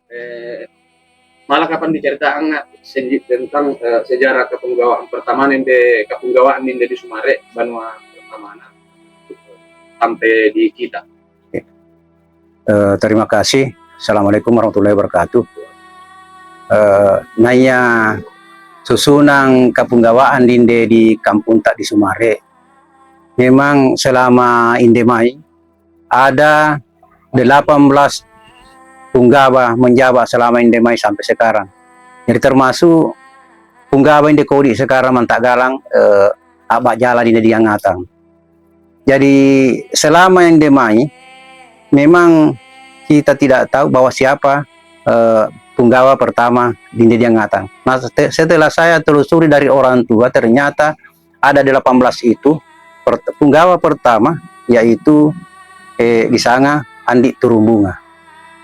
Eh, malah kapan diceritakan tentang sejarah kepunggawaan pertama nende kepunggawaan nende di Sumare Banua pertama sampai di kita. Terima kasih. Assalamualaikum warahmatullahi wabarakatuh. Naya susunan kepunggawaan dinde di kampung tak di Sumare. Memang selama Indemai ada 18 punggawa menjabat selama Indemai sampai sekarang. Jadi termasuk punggawa yang dikodi sekarang mantak galang abak jalan di Diangatang. Jadi selama Indemai memang kita tidak tahu bahwa siapa punggawa pertama di Diangatang. Nah, setelah saya telusuri dari orang tua, ternyata ada 18 itu. Punggawa pertama yaitu di sana Andi Turumbunga,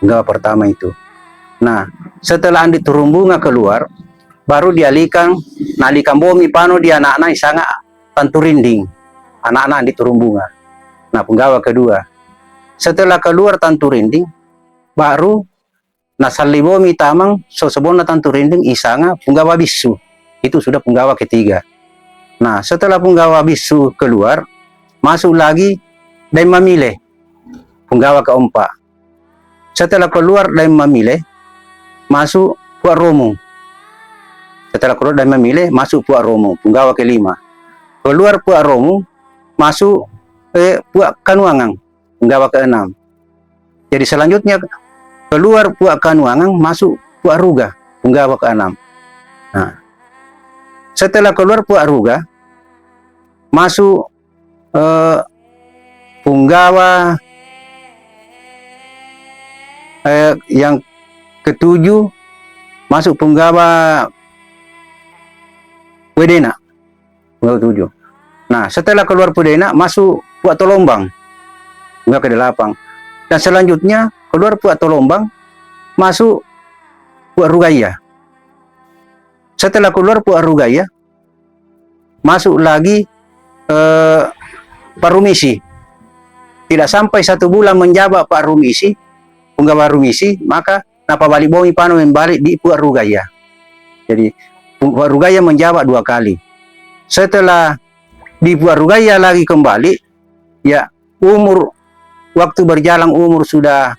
punggawa pertama itu. Nah, setelah Andi Turumbunga keluar, baru dialihkan bomi pano di anak-anak di sana Tanturinding, anak-anak Andi Turumbunga. Nah, punggawa kedua. Setelah keluar Tanturinding, baru Nasalibomi tamang sosebona Tanturinding isanga punggawa bisu. Itu sudah punggawa ketiga. Nah, setelah punggawa bisu keluar, masuk lagi Daim Mamile, punggawa keempat. Setelah keluar Daim Mamile, masuk Puak Romo. Setelah keluar Daim Mamile, masuk Puak Romo, punggawa kelima. Keluar Puak Romo, masuk Puak Kanuangang, punggawa keenam. Jadi selanjutnya keluar Puak Kanuangang, masuk Puak Ruga, punggawa keenam. Nah, setelah keluar Puak Ruga, masuk punggawa yang ketujuh, masuk punggawa Wedena, punggawa tujuh. Nah, setelah keluar Wedena, masuk Puak Tolombang, punggawa ke-8. Dan selanjutnya keluar Puak Tolombang, masuk Puak Rugaya. Setelah keluar Puak Rugaya, masuk lagi Pak Rumisi. Tidak sampai 1 bulan menjabat Pak Rumisi, punggawa Rumisi, maka napa balik bomi pano membalik di Puak Rugaya. Jadi Puak Rugaya menjabat 2 kali. Setelah di Puak Rugaya lagi kembali, ya waktu berjalan umur sudah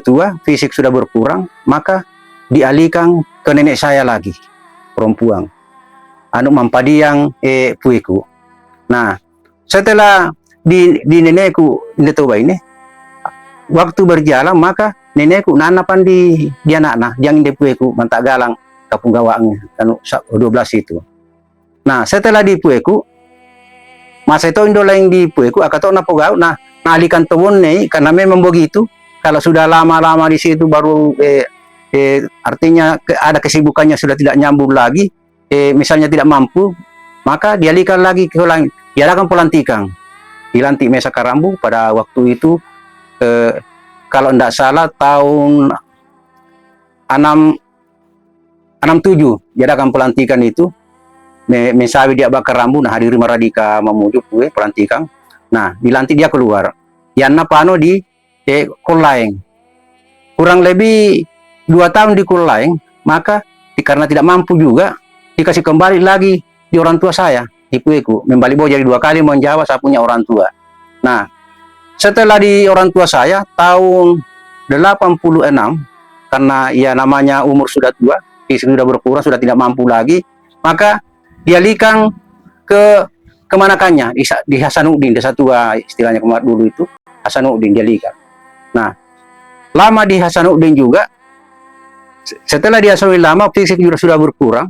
tua, fisik sudah berkurang, maka dialihkan ke nenek saya lagi, perempuan, anu Mampadiang Puiku. Nah, setelah di nenekku Toba ini, waktu berjalan maka nenekku nanapan di anak-anak yang di Puiku mantak galang kapunggawaan anu 12 itu. Nah, setelah di Puiku, masa itu indo lain di Puiku akato napogau, nah alihkan tewon nih, karena memang begitu. Kalau sudah lama-lama di situ baru artinya ada kesibukannya sudah tidak nyambung lagi, misalnya tidak mampu, maka dialihkan lagi ke lain, diadakan pelantikan, dilantik Mesa Karambu pada waktu itu, kalau tidak salah tahun 67 diadakan pelantikan itu, Mesawi dia bakar Karambu, nah hadiri Maradika memujuk pelantikan, nah dilantik dia keluar, Yana Pano di Kulaeng, kurang lebih 2 tahun di Kulaeng, maka karena tidak mampu juga dikasih kembali lagi di orang tua saya di Pueku, membalik boh, jadi 2 kali menjawab saya punya orang tua. Nah, setelah di orang tua saya tahun 86, karena ya namanya umur sudah tua, fisik sudah berkurang, sudah tidak mampu lagi, maka dialihkan ke kemanakannya di Hasanuddin, desa tua istilahnya kemarin dulu itu Hasanuddin dialihkan. Nah, lama di Hasanuddin juga. Setelah dia Hasanuddin lama, fisik juga sudah berkurang,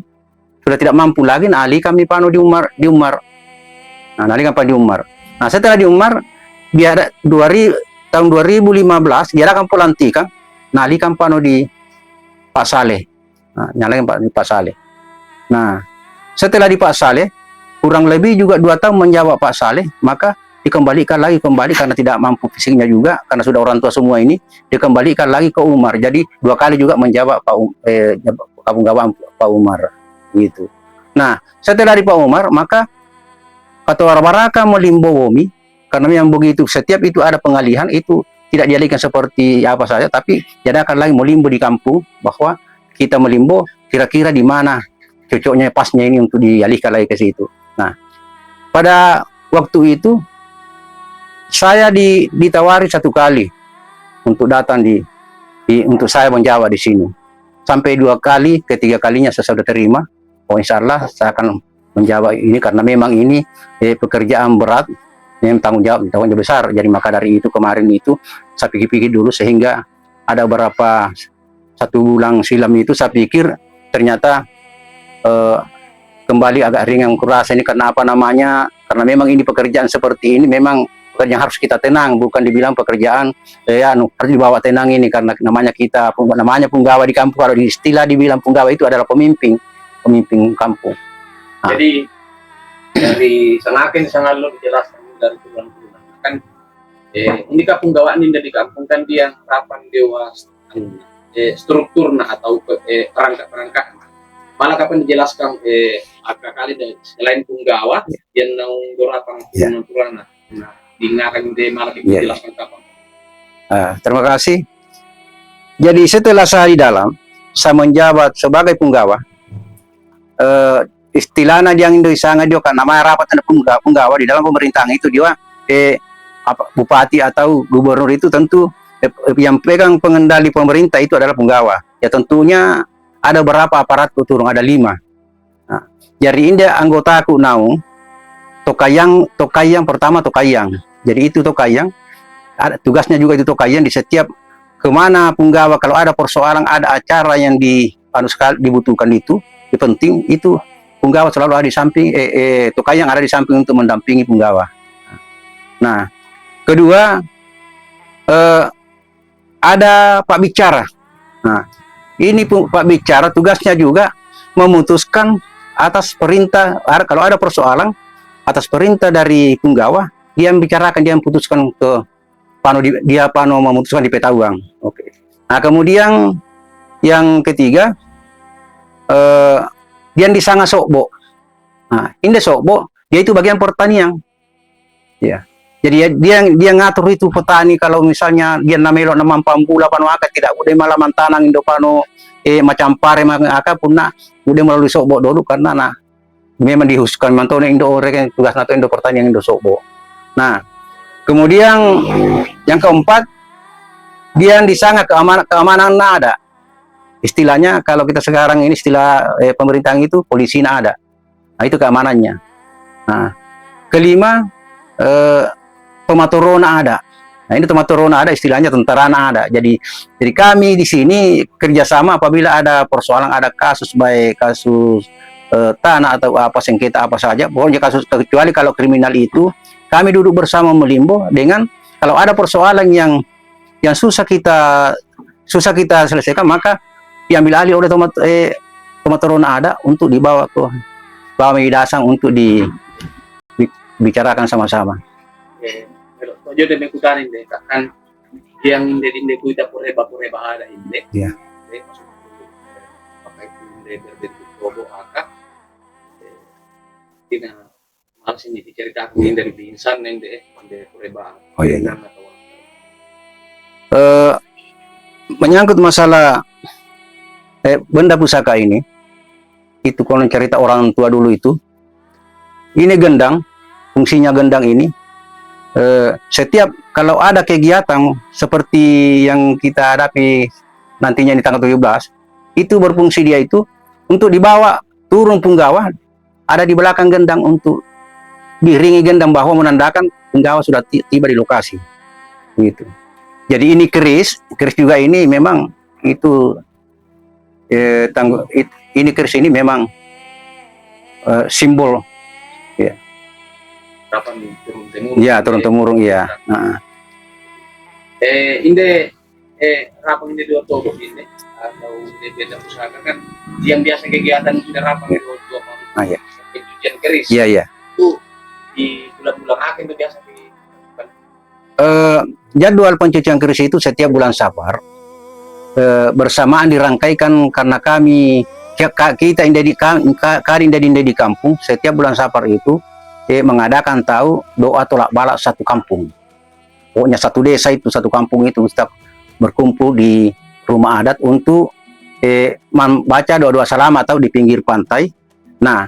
sudah tidak mampu lagi. Nah, alih kami pano di Umar. Nah, alih kami di Umar. Nah, setelah di Umar, biar tahun 2015 dia akan pelantikan. Nah, alih kami pano di Pak Saleh. Nah, nyalakan Pak Saleh. Nah, setelah di Pak Saleh, kurang lebih juga 2 tahun menjawab Pak Saleh, maka dikembalikan lagi karena tidak mampu fisiknya juga, karena sudah orang tua semua ini, dikembalikan lagi ke Umar. Jadi 2 kali juga menjawab kapunggawaan Pak Umar gitu. Nah, setelah di Pak Umar, maka kata Warbaraka melimbowomi, karena yang begitu setiap itu ada pengalihan, itu tidak dialihkan seperti apa saja, tapi diadakan lagi melimbo di kampung, bahwa kita melimbo kira-kira di mana cocoknya pasnya ini untuk dialihkan lagi ke situ. Nah, pada waktu itu saya ditawari 1 kali untuk datang untuk saya menjawab di sini. Sampai 2 kali, ketiga kalinya saya sudah terima. Oh, insya Allah saya akan menjawab ini karena memang ini pekerjaan berat, yang tanggung jawab besar. Jadi maka dari itu kemarin itu saya pikir-pikir dulu, sehingga ada beberapa 1 bulan silam itu saya pikir ternyata kembali agak ringan kurasa ini. Karena apa namanya? Karena memang ini pekerjaan seperti ini memang pekerjaan harus kita tenang, bukan dibilang pekerjaan harus dibawa tenang ini, karena namanya punggawa di kampung. Kalau di istilah dibilang punggawa itu adalah pemimpin kampung. Jadi dari sanakin sangat lo dijelaskan dari bulan-bulan kan ini punggawa ini dari kampung kan dia rapan dewa strukturna atau perangkat malah kapan dijelaskan agak kali dari selain punggawa yang naung dorapang pengaturan dengarkan dia malah dijelaskan kapan. Terima kasih. Jadi setelah saya di dalam, saya menjabat sebagai punggawa. Istilahnya yang Indo sangat dia kan nama rapat punggawa di dalam pemerintahan itu dia bupati atau gubernur itu tentu yang pegang pengendali pemerintah itu adalah punggawa. Ya tentunya ada berapa aparat turun, ada 5. Nah, jadi ini anggota aku naung tokayang pertama tokayang. Jadi itu tokayang, ada tugasnya juga itu tokayang di setiap kemana punggawa kalau ada persoalan, ada acara yang dibutuhkan itu, penting itu punggawa selalu ada di samping, tokayang ada di samping untuk mendampingi punggawa. Nah, kedua ada Pak Bicara. Nah, ini Pak Bicara tugasnya juga memutuskan atas perintah, kalau ada persoalan atas perintah dari punggawa, dia membicarakan, dia memutuskan ke memutuskan di Petauang. Oke. Nah, kemudian yang ketiga dia di Sanga Sokbo. Nah, ini Sokbo, dia itu bagian pertanian. Ya. Jadi dia ngatur itu petani, kalau misalnya dia namelo nama pambula pano aka tidak udah malah mantanang indo pano macam pare aka punna udah melalui Sokbo dulu, karena memang dihususkan mantone indo orang tugas nato indo pertanian indo Sokbo. Nah, kemudian yang keempat dia di Sanga keamanan ada. Istilahnya kalau kita sekarang ini istilah pemerintahan itu polisi ada. Nah, itu keamanannya. Nah, kelima Tomatorona ada. Nah, ini Tomatorona ada, istilahnya tentara ada. Jadi kami di sini kerjasama apabila ada persoalan, ada kasus baik kasus tanah atau apa sengketa apa saja, pokoknya kasus, kecuali kalau kriminal itu kami duduk bersama melimbo dengan kalau ada persoalan yang susah kita selesaikan, maka diambil alih oleh Tomatorona ada untuk dibawa ke bawah Midasang untuk dibicarakan sama-sama. Yo de mekutanin de kan yang de kuita poreba ada inde. Ya. Pakai de berbentuk robo aka. Tina mal sini diceritakan dari binsan de poreba. Oh iya. Menyangkut masalah benda pusaka ini, itu kalau cerita orang tua dulu itu, ini gendang, fungsinya gendang ini. Setiap kalau ada kegiatan seperti yang kita hadapi nantinya di tanggal 17, itu berfungsi dia itu untuk dibawa turun punggawa, ada di belakang gendang untuk diiringi gendang bahwa menandakan punggawa sudah tiba di lokasi. Gitu. Jadi ini keris juga ini memang itu ini keris ini memang simbol. Ya. Turun temurun ya. Nah. Inde rapang ini dua togo ini atau beda usaha kan yang biasa kegiatan sudah rapang dua ya. Pencucian keris. Iya. Itu di bulan-bulan akhir itu biasa jadwal pencucian keris itu setiap bulan Safar bersamaan dirangkaikan karena kita indah di kampung setiap bulan Safar itu mengadakan doa tolak balak satu kampung. pokoknya satu desa itu, satu kampung itu setiap berkumpul di rumah adat untuk membaca doa-doa salam atau di pinggir pantai. Nah,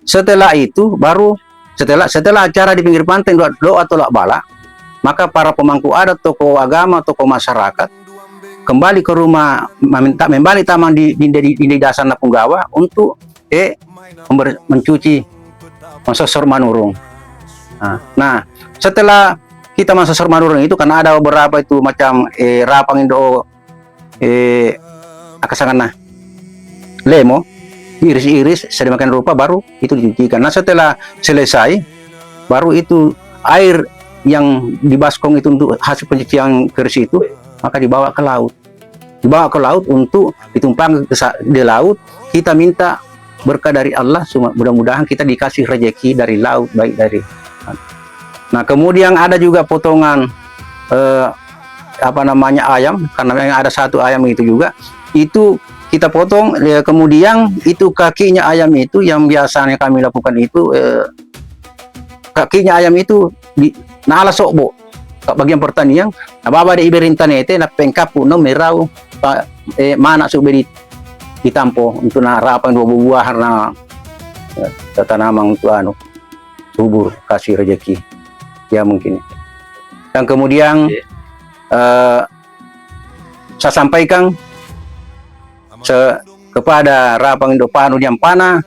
setelah itu baru setelah acara di pinggir pantai doa tolak bala, maka para pemangku adat, tokoh agama, tokoh masyarakat kembali ke rumah, membalik taman di dasar Napunggawa untuk mencuci, mensosor manurung. Nah, setelah kita mensosor manurung itu, karena ada beberapa itu macam rapang indo akasangana lemo, iris-iris sedemikian rupa, baru itu dicucikan. Nah, setelah selesai, baru itu air yang dibaskong itu untuk hasil pencucian keris itu, maka dibawa ke laut. Dibawa ke laut untuk ditumpang di laut. Kita minta berkah dari Allah, mudah-mudahan kita dikasih rezeki dari laut, baik dari. Nah, kemudian ada juga potongan ayam, karena memang ada satu ayam itu juga, itu kita potong, kemudian itu kakinya ayam itu yang biasanya kami lakukan itu, kakinya ayam itu nala sokbo bagian pertanian, baba de iberintanete na pengkapu no merau mana subedi ditampo untuk narapan buah-buahan na tanaman untuk subur kasih rezeki ya mungkin. Dan kemudian saya sampaikan kepada Rapang Indopanu yang pana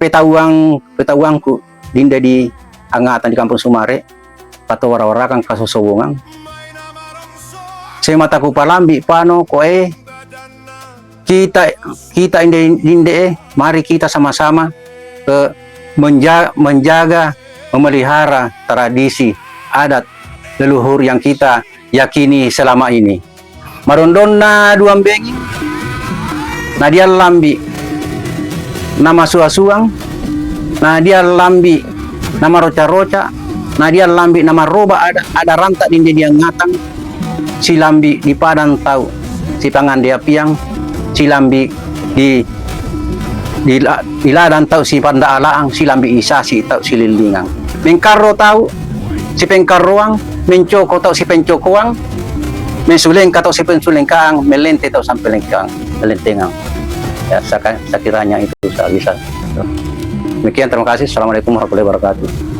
petawangku dinda di angatan di Kampung Sumare atau wara-warakan kasosobongan saya mataku palambi pano koe kita inde mari kita sama-sama menjaga memelihara tradisi adat leluhur yang kita yakini selama ini. Marondonna duambengi nadia lambi nama suang-suang, nadia lambi nama roca-roca, nadia lambi nama roba, ada rantak di dia ngatang, si lambi di padang tahu, si pangan dia piang, si lambi di ladang tahu, si panda alaang, si lambi isa, si tahu si lilingang, mengkaro tahu, si pengkaroang, mencoko tahu si pencokoang, mensuleng tahu si pensulengkang, melente tahu sampai lengkang, melentengang. Ya, sekiranya itu saya bisa. Demikian, terima kasih. Assalamualaikum warahmatullahi wabarakatuh.